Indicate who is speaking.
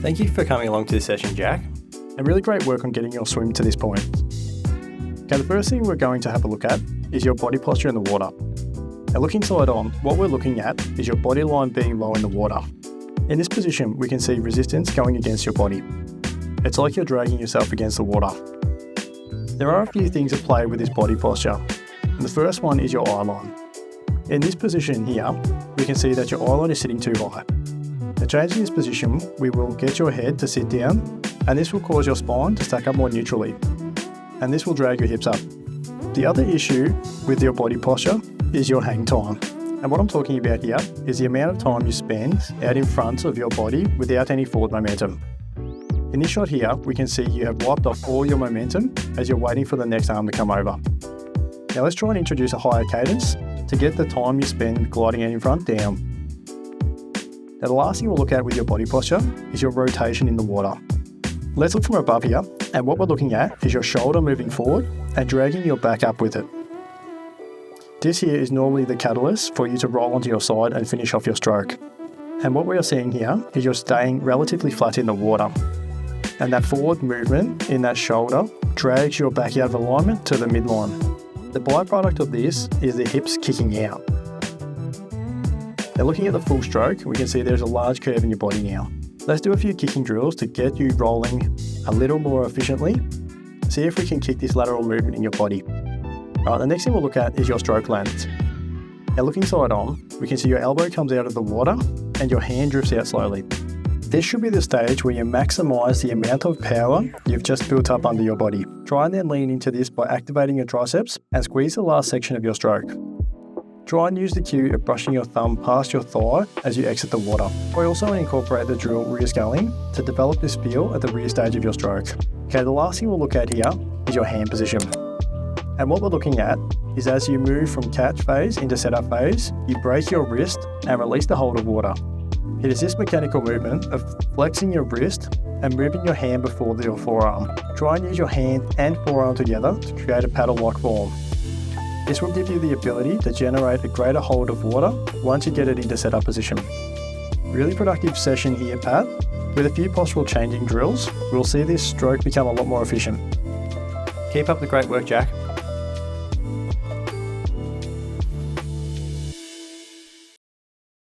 Speaker 1: Thank you for coming along to this session, Jack.
Speaker 2: And really great work on getting your swim to this point. Okay, the first thing we're going to have a look at is your body posture in the water. Now looking side on, what we're looking at is your body line being low in the water. In this position, we can see resistance going against your body. It's like you're dragging yourself against the water. There are a few things at play with this body posture. And the first one is your eye line. In this position here, we can see that your eye line is sitting too high. Now changing this position, we will get your head to sit down, and this will cause your spine to stack up more neutrally. And this will drag your hips up. The other issue with your body posture is your hang time. And what I'm talking about here is the amount of time you spend out in front of your body without any forward momentum. In this shot here, we can see you have wiped off all your momentum as you're waiting for the next arm to come over. Now let's try and introduce a higher cadence to get the time you spend gliding out in front down. Now the last thing we'll look at with your body posture is your rotation in the water. Let's look from above here, and what we're looking at is your shoulder moving forward and dragging your back up with it. This here is normally the catalyst for you to roll onto your side and finish off your stroke. And what we are seeing here is you're staying relatively flat in the water. And that forward movement in that shoulder drags your back out of alignment to the midline. The byproduct of this is the hips kicking out. Now looking at the full stroke, we can see there's a large curve in your body now. Let's do a few kicking drills to get you rolling a little more efficiently. See if we can kick this lateral movement in your body. Alright, the next thing we'll look at is your stroke length. Now looking side on, we can see your elbow comes out of the water and your hand drifts out slowly. This should be the stage where you maximise the amount of power you've just built up under your body. Try and then lean into this by activating your triceps and squeeze the last section of your stroke. Try and use the cue of brushing your thumb past your thigh as you exit the water. I also incorporate the drill rear sculling to develop this feel at the rear stage of your stroke. Okay, the last thing we'll look at here is your hand position. And what we're looking at is as you move from catch phase into setup phase, you break your wrist and release the hold of water. It is this mechanical movement of flexing your wrist and moving your hand before your forearm. Try and use your hand and forearm together to create a paddle-like form. This will give you the ability to generate a greater hold of water once you get it into setup position. Really productive session here, Pat. With a few postural changing drills, we'll see this stroke become a lot more efficient.
Speaker 1: Keep up the great work, Jack.